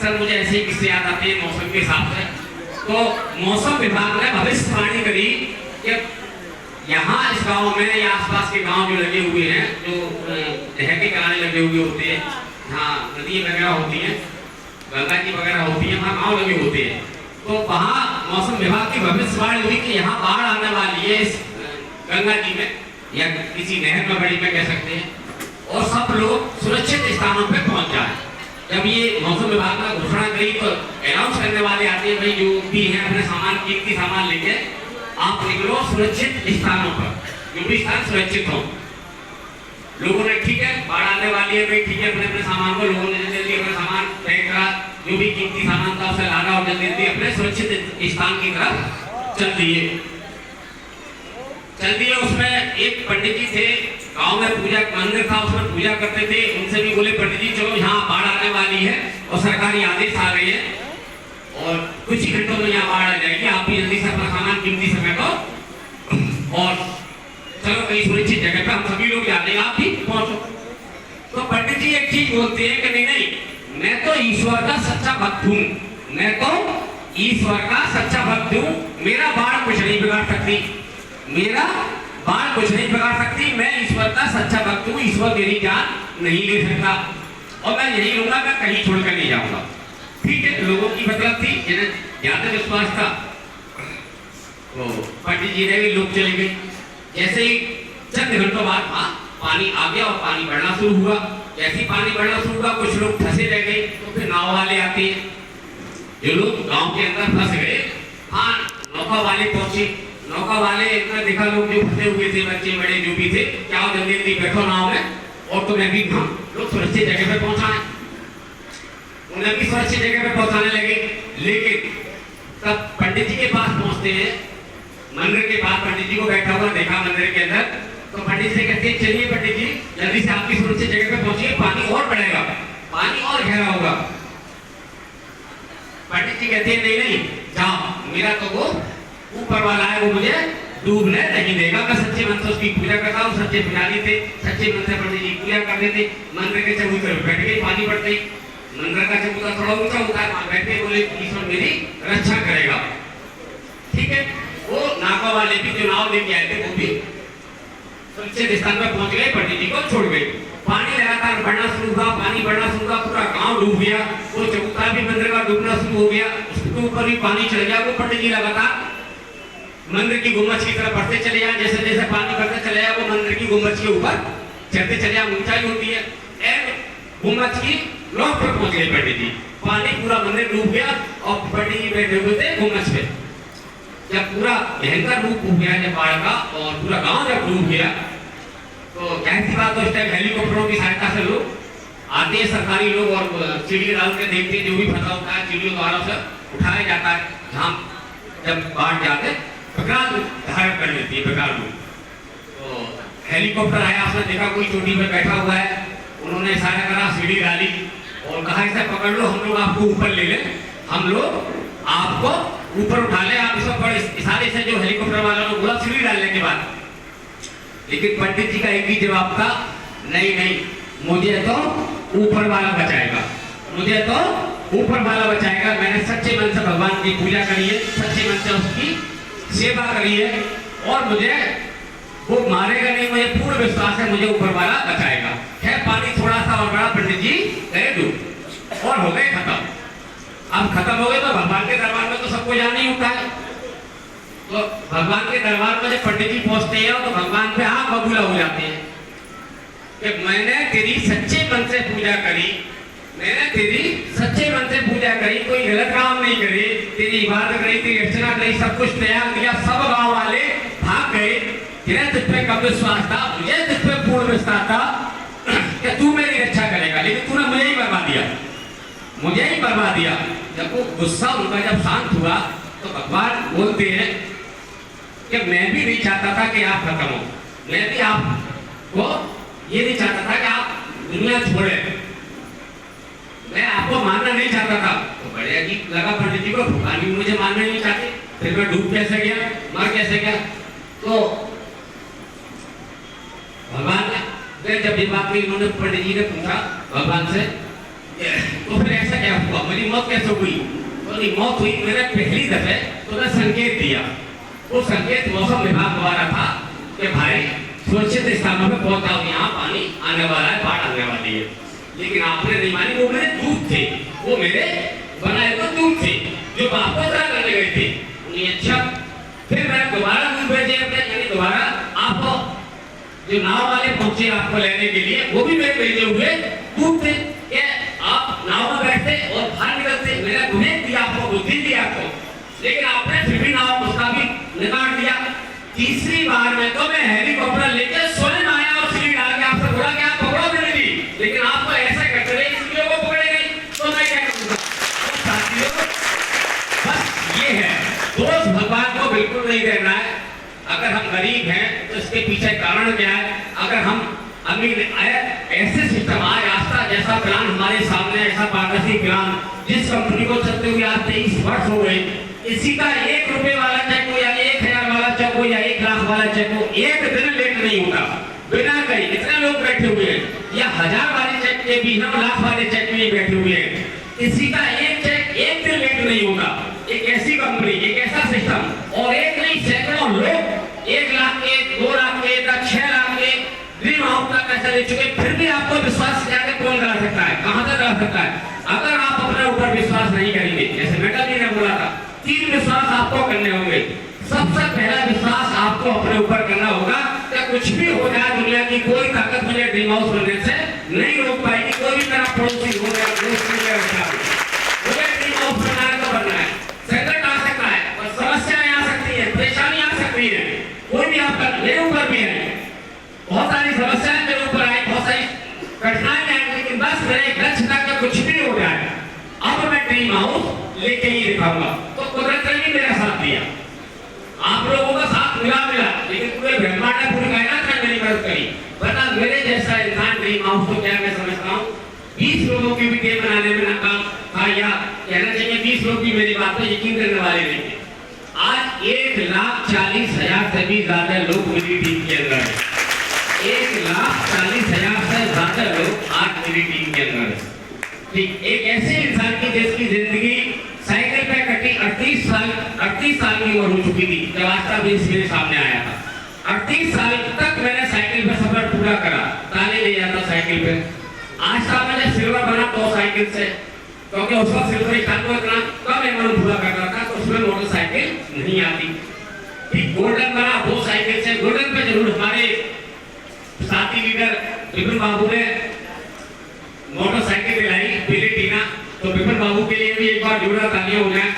अक्सर मुझे ऐसे ही किस्से याद आते हैं मौसम के हिसाब से। तो मौसम विभाग ने भविष्यवाणी करी कि यहाँ इस गांव में या आसपास के गांव जो लगे हुए हैं, जो नहर के किनारे लगे हुए होते हैं, जहाँ नदी वगैरह होती है, गंगा जी वगैरह होती है, वहाँ गाँव लगे होते हैं, तो वहाँ मौसम विभाग की भविष्यवाणी हुई कि यहाँ बाढ़ आने वाली है इस गंगा जी में या किसी नहर में, बड़ी में कह सकते हैं, और सब लोग सुरक्षित स्थानों पर पहुँच जाए। जब ये मौसम विभाग ने घोषणा करी तो अनाउंस करने वाले आते हैं, भाई जो भी है अपने सामान, कीमती सामान लेके आप निकलो सुरक्षित स्थानों पर, जो भी स्थान सुरक्षित हो। लोगों ने ठीक है बाढ़ आने वाली है भाई, ठीक है, अपने अपने सामान को लोगों ने जल्दी जल्दी अपना सामान पैक करा, जो भी कीमती सामान था उसे लाना और जल्दी जल्दी अपने सुरक्षित स्थान की तरफ चल दिए। उसमें एक पंडित जी थे, गांव में पूजा मंदिर था, उसमें पूजा करते थे। उनसे भी बोले पंडित जी चलो यहाँ बाढ़ आने वाली है और सरकारी आदेश आ गए हैं और कुछ ही घंटों में यहाँ बाढ़ आ जाएगी, आप भी जल्दी से अपना सामान कीमती समय को और चलो कहीं सुरक्षित जगह पे हम सभी लोग जा रहे हैं, आप भी पहुंचो। तो पंडित जी एक चीज बोलते हैं कि नहीं नहीं, मैं तो ईश्वर का सच्चा भक्त हूँ, मैं तो ईश्वर का सच्चा भक्त हूँ, मेरा बाढ़ कुछ नहीं बिगाड़ सकती, मेरा बाढ़ कुछ नहीं बिगाड़ सकती, मैं ईश्वर का सच्चा भक्त हूँ, ईश्वर मेरी जान नहीं ले सकता और मैं यही लूंगा, मैं कहीं छोड़कर नहीं जाऊंगा। ठीक है, लोगों की मतलब थी, जिन्हें ज्यादा विश्वास था वो पंडित जी ने भी, लोग चले गए। जैसे ही चंद घंटों बाद पानी आ गया और पानी बढ़ना शुरू हुआ। जैसे ही पानी बढ़ना शुरू हुआ कुछ लोग फंसे रह गए, तो फिर नाव वाले आते हैं, जो लोग गांव के अंदर फंस गए, हाँ नौका वाले पहुंचे। नौका वाले इतना देखा लोग जो फंसे हुए थे, बच्चे बड़े जो भी थे, क्या जल्दी जल्दी बैठो नाव में और तुम्हें भी लोग सुरक्षित जगह पे पहुंचाए। उन्हें भी सुरक्षित जगह पे पहुंचाने लगे। लेकिन तब पंडित जी के पास पहुंचते हैं, मंदिर के पास पंडित जी को बैठा हुआ देखा मंदिर के अंदर, तो पंडित जी कहते हैं चलिए पंडित जी जल्दी से आपकी सुरक्षित जगह पे पहुंचिए, पानी और बढ़ेगा, पानी और गहरा होगा। पंडित जी कहते हैं नहीं नहीं जाओ, मेरा तो वो ऊपर वाला है, वो मुझे डूबने नहीं देगा, मैं सच्चे मन से उसकी पूजा करता हूँ। सच्चे पुजारी थे, सच्चे मन से पंडित जी पूजा करते थे। मंदिर के चबूतरे पर बैठ गए, पानी बढ़ते ही मंदिर का चबूतरा थोड़ा ऊंचा होता है, वहां बैठे बोले ईश्वर मेरी रक्षा करेगा। ठीक है, वो नाका वाले भी जो नाव लेके आए थे वो भी सुरक्षित स्थान पर पहुंच गए, पंडित जी को छोड़ गए। पानी लगातार बढ़ना शुरू हुआ, पानी बढ़ना शुरू हुआ, पूरा गांव डूब गया, वो चबूतरा भी मंदिर का डूबना शुरू हो गया, उसके ऊपर भी पानी चढ़ गया। वो पंडित जी लगातार मंदिर की गुम्बद की तरफ बढ़ते चले जाए, जैसे जैसे पानी बढ़ते चले जाए वो मंदिर की गुम्बद के ऊपर चढ़ते चले जाए, ऊंचाई होती है, गुम्बद की नोक पर पहुंच गए पंडित जी। पानी पूरा मंदिर डूब गया और पंडित जी बैठे हुए थे गुम्बद पे। जब पूरा भयंकर रूप हो गया जब बाढ़ का और पूरा गांव जब डूब गया, तो जाहिर सी बात, उस टाइम हेलीकॉप्टरों की सहायता से लोग आते हैं, सरकारी लोग, और चिड़ी डाल के देखते हैं, जो भी फंसा होता है चिड़ियों द्वारा से उठाया जाता है। जहाँ जब बाढ़ जाते बकराल धारण कर लेती है, बकराल तो हेलीकॉप्टर आया, उसने देखा कोई चोटी पे बैठा हुआ है, उन्होंने इशारा करा, सीढ़ी डाली और कहा इसे पकड़ लो, हम लोग आपको ऊपर ले ले, हम लोग आपको ऊपर उठा ले। आप इसको बड़े इशारे से जो हेलीकॉप्टर वाला ने बोला सीढ़ी डालने के बाद, लेकिन पंडित जी का एक ही जवाब था, नहीं नहीं मुझे तो ऊपर वाला बचाएगा, मुझे तो ऊपर वाला बचाएगा। मैंने सच्चे मन से भगवान की पूजा करी है, सच्चे मन से उसकी सेवा करी है और मुझे वो मारेगा नहीं, मुझे पूर्ण विश्वास है मुझे ऊपर वाला बचाएगा। खैर पानी थोड़ा सा और बड़ा, पंडित जी गए डूब और हो गए खत्म। अब खत्म हो गए तो भगवान के दरबार में तो सबको जाना ही होता है, तो भगवान के दरबार में जब पंडित जी पहुंचते हैं तो भगवान पे आंख बबूला हो जाते हैं कि मैंने तेरी सच्चे मन से पूजा करी, मैंने तेरी सच्चे मन से पूजा करी, कोई गलत काम नहीं करी, तेरी इबादत करी, तेरी अर्चना करी, सब कुछ त्याग दिया। सब गांव वाले भाग गए, जिन्हें तुझ पे कम विश्वास था, मुझे तुझ पे पूर्ण विश्वास था कि तू मेरी रक्षा करेगा, लेकिन तूने मुझे ही बर्बाद दिया, मुझे ही बर्बाद दिया। जब वो गुस्सा उनका जब शांत हुआ तो भगवान बोलते हैं कि मैं भी नहीं चाहता था कि आप खत्म हो, मैं भी आपको ये नहीं चाहता था कि आप दुनिया छोड़े, मैं आपको मानना नहीं चाहता था। तो बड़े अजीब लगा पंडित जी को, भगवान भी मुझे मानना नहीं चाहते, फिर मैं डूब कैसे गया, मर कैसे गया। तो भगवान ने जब ये बात की, उन्होंने पंडित जी ने पूछा भगवान से तो फिर ऐसा क्या हुआ, मेरी मौत कैसे हुई? तो मौत हुई मैंने पहली दफे तो मैं संकेत दिया। वो संकेत मौसम विभाग द्वारा था कि भाई सुरक्षित स्थानों पे पहुंच जाओ, यहाँ पानी आने वाला है, बाढ़ आने वाली है। लेकिन आपने नहीं मानी। वो मेरे दूत थे, वो मेरे बनाए हुए दूत थे जो वापस करने गए थे। अच्छा, फिर मैंने दोबारा दूत भेजे अपने, यानी दोबारा आप जो नाव वाले पहुंचे आपको लेने के लिए, वो भी मेरे भेजे हुए दूत थे कि आप नाव में बैठते और बाहर निकलते। मैंने उन्हें दिया, आपको बुद्धि दिया आपको, लेकिन आपने फिर भी नाव उसका भी निकाल दिया। तीसरी बार में तो मैं हेलीकॉप्टर लेके स्वयं आया और सीढ़ी डाल के आपसे बोला कि आप पकड़ो मेरे लिए, लेकिन आपको ऐसा करते रहे इसलिए वो पकड़े गई, तो मैं क्या करूंगा? तो साथियों, बस ये है, दोष भगवान को बिल्कुल नहीं देना है। अगर हम गरीब हैं तो इसके पीछे कारण क्या है? अगर हम अमीर ऐसे सिस्टम आए, रास्ता जैसा प्लान हमारे सामने, ऐसा पारदर्शी प्लान जिस कंपनी को चलते हुए आज 23 वर्ष हो गए, इसी का 1 रुपए वाला चेक हो या 1000 वाला चेक हो या 1 लाख वाला चेक हो, एक दिन लेट नहीं होता बिना कहीं। इतने लोग बैठे हुए हैं, या 1000 वाले चेक के भी हम लाख वाले चेक में बैठे हुए हैं, किसी का एक चेक एक दिन लेट नहीं होगा। एक ऐसी कंपनी, एक ऐसा सिस्टम, और एक नहीं सैकड़ों लोग 1 लाख के, 2 लाख के, 6 लाख के ड्रीम हाउस का पैसा ले चुके, फिर भी आपको विश्वास जाके कौन करा सकता है? कहां तक करा सकता है? अगर आप अपने ऊपर विश्वास नहीं करेंगे, जैसे मेटा जी ने बोला था, 3 विश्वास आपको करने होंगे। सबसे पहला विश्वास आपको अपने ऊपर करना होगा कि कुछ भी हो जाए, दुनिया की कोई ताकत मुझे ड्रीम हाउस बनने से नहीं रोक पाएगी। कोई भी मेरा पड़ोसी हो गया, दोस्त हो गया, मुझे ड्रीम हाउस बनाना तो बनना है। संकट आ सकता है और समस्याएं आ सकती है, परेशानी आ सकती है, कोई भी आपका, मेरे ऊपर भी है, बहुत सारी समस्याएं मेरे ऊपर आई, बहुत सारी कठिनाइयां आई, लेकिन बस मेरे लक्ष्य तक कुछ भी हो जाए, अब मैं ड्रीम हाउस लेके ही दिखाऊंगा। तो कुदरत ने भी मेरा साथ दिया, आप लोगों का साथ मिला, लेकिन पूरे ब्रह्मांड ने, पूरी कायनात ने मेरी मदद करी। बता, मेरे जैसा इंसान ड्रीम हाउस को क्या मैं समझता हूँ, 20 लोगों की भी टीम बनाने में नाकाम था, या कहना चाहिए 20 लोग भी मेरी बात पर यकीन करने वाले नहीं थे। आज 1,40,000 से भी ज्यादा लोग मेरी टीम के अंदर है। 1,40,000 से ज्यादा लोग आज मेरी टीम के अंदर है। ठीक, एक ऐसे इंसान की जिसकी जिंदगी साइकिल पे कटी, 38 साल की उम्र हो चुकी थी जब आस्था बेस मेरे सामने आया था। 38 साल तक मैंने साइकिल पे सफर पूरा करा, ताले ले जाता साइकिल पे। आज साल मैंने सिल्वर बना 2 साइकिल से, क्योंकि उस वक्त सिल्वर स्टार को इतना कम एमआउंट पूरा करता था, तो उसमें मोटरसाइकिल नहीं आती। ठीक, गोल्डन बना 2 साइकिल से। गोल्डन पे जरूर हमारे साथी लीडर विपिन बाबू ने मोटरसाइकिल दिलाई, पीली टीना, तो विपिन बाबू के लिए भी एक बार जोरदार तालियां हो जाए।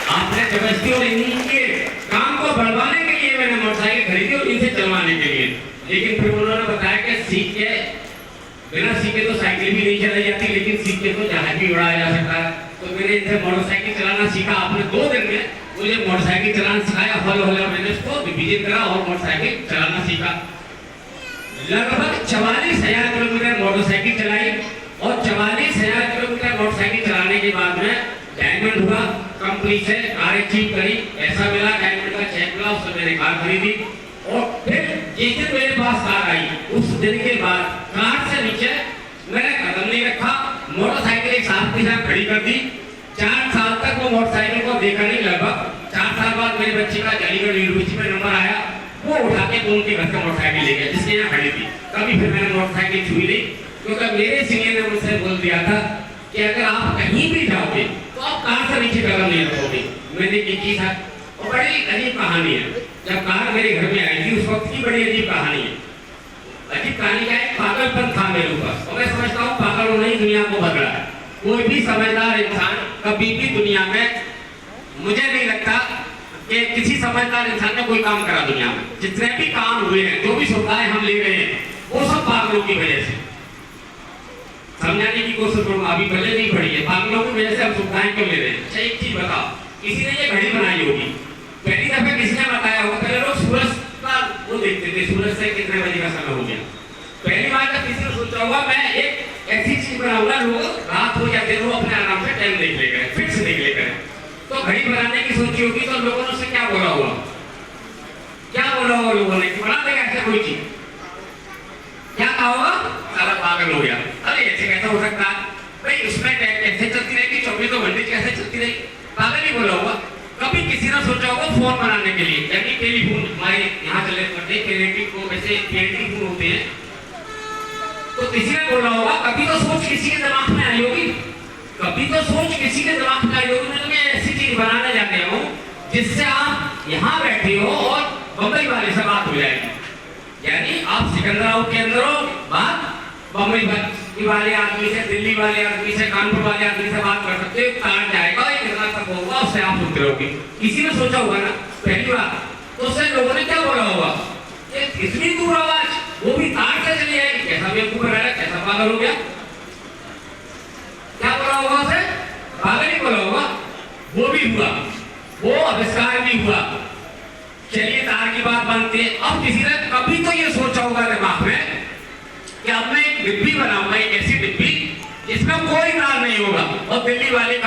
आपने जबरदस्ती और इनके काम को बढ़वाने के लिए मैंने मोटरसाइकिल खरीदी और इनसे चलवाने के लिए, लेकिन फिर उन्होंने बताया कि सीख के, बिना सीखे तो साइकिल भी नहीं चलाई जाती, लेकिन सीख के तो जहाज भी उड़ाया जा सकता है। तो मैंने इनसे मोटरसाइकिल चलाना सीखा। आपने 2 दिन में मुझे मोटरसाइकिल चलाना सिखाया, हौले मैंने उसको विजिट करा और मोटरसाइकिल चलाना सीखा। लगभग 44,000 किलोमीटर मोटरसाइकिल चलाई, और 44,000 किलोमीटर मोटरसाइकिल चलाने के बाद में डायमंड हुआ, कंपनी से कार अचीव करी, पैसा मिला, डायमंड का चेक मिला, उससे मैंने कार खरीदी। और फिर जिस दिन मेरे पास कार आई, उस दिन के बाद कार से नीचे मैंने कदम नहीं रखा, मोटरसाइकिल एक साथ के साथ खड़ी कर दी। 4 साल तक वो मोटरसाइकिल को देखा नहीं। लगभग 4 साल बाद मेरे बच्चे का अलीगढ़ यूनिवर्सिटी में नंबर आया, वो उठा के उनके घर का मोटरसाइकिल ले गया जिसके यहाँ खड़ी थी। कभी फिर मैंने मोटरसाइकिल छुई नहीं, क्योंकि मेरे सीनियर ने मुझसे बोल दिया था कि अगर आप कहीं भी जाओगे तो आप कार से नीचे कदम नहीं रखोगे। मैंने की था, और बड़ी अजीब कहानी है। जब कार मेरे घर में आई थी उस वक्त की बड़ी अजीब कहानी है। अजीब कहानी क्या है, पागलपन था मेरे ऊपर, और मैं समझता हूँ पागल होना ही दुनिया को बदला है। कोई भी समझदार इंसान कभी भी दुनिया में, मुझे नहीं लगता कि किसी समझदार इंसान ने कोई काम करा दुनिया में। जितने भी काम हुए हैं, जो भी सुविधाएं हम ले रहे हैं, वो सब पागलों की वजह से। समझाने की कोशिश करूंगा, अभी पहले नहीं पड़ी है, पागलों की वजह से हम सुविधाएं क्यों ले रहे हैं। अच्छा, एक चीज बताओ, किसी ने ये घड़ी बनाई होगी, पहली दफा किसने बताया होगा? पहले लोग सूरज का वो देखते थे, सूरज से कितने बजे का समय हो गया। पहली बार जब किसी ने सोचा होगा मैं एक ऐसी चीज बनाऊंगा, लोग रात हो या दिन हो अपने आराम से टाइम देख लेकर, फिक्स देख लेकर, तो घड़ी बनाने की सोची होगी, तो लोगों ने उससे क्या बोला होगा? क्या बोला होगा लोगों ने कि बना देगा ऐसे कोई चीज? क्या कहा होगा? सारा पागल हो गया। अरे ऐसे कैसा हो सकता है? उसमें कैसे चलती रहेगी, 24 घंटे कैसे चलती रहेगी, पागल ही बोला होगा। कभी किसी ने सोचा होगा फोन बनाने के लिए, यानी टेलीफोन हमारे यहाँ चले करते पेरेंटिंग को, वैसे पेरेंटिंग फोन होते हैं, तो किसी ने बोला होगा, कभी तो सोच किसी के दिमाग में आई होगी, कभी तो सोच किसी के दिमाग में आई होगी, मैं ऐसी चीज बनाने जा रहा हूँ जिससे आप यहाँ बैठे हो और बम्बई वाले से बात हो जाएगी। यानी आप सिकंदराबाद के अंदर हो, बात बम्बई वाले आदमी से, दिल्ली वाले आदमी से, कानपुर वाले आदमी से बात कर सकते हो, तार जाएगा, कितना तक होगा, उससे आप सुनते रहोगे। किसी ने सोचा होगा ना पहली बार, तो उससे लोगों ने क्या बोला होगा, ये इतनी दूर आवाज, वो भी तार से चली आएगी, कैसा बेवकूफ है, कैसा पागल हो गया, क्या बोला होगा उसे, पागल ही बोला होगा। वो भी हुआ, वो आविष्कार भी हुआ। चलिए तार की बात बनती है। अब किसी ने कभी तो ये सोचा होगा दिमाग में कि अब मैं एक डिब्बी बनाऊंगा, एक ऐसी डिब्बी जिसमें कोई तार नहीं होगा, और दिल्ली वाले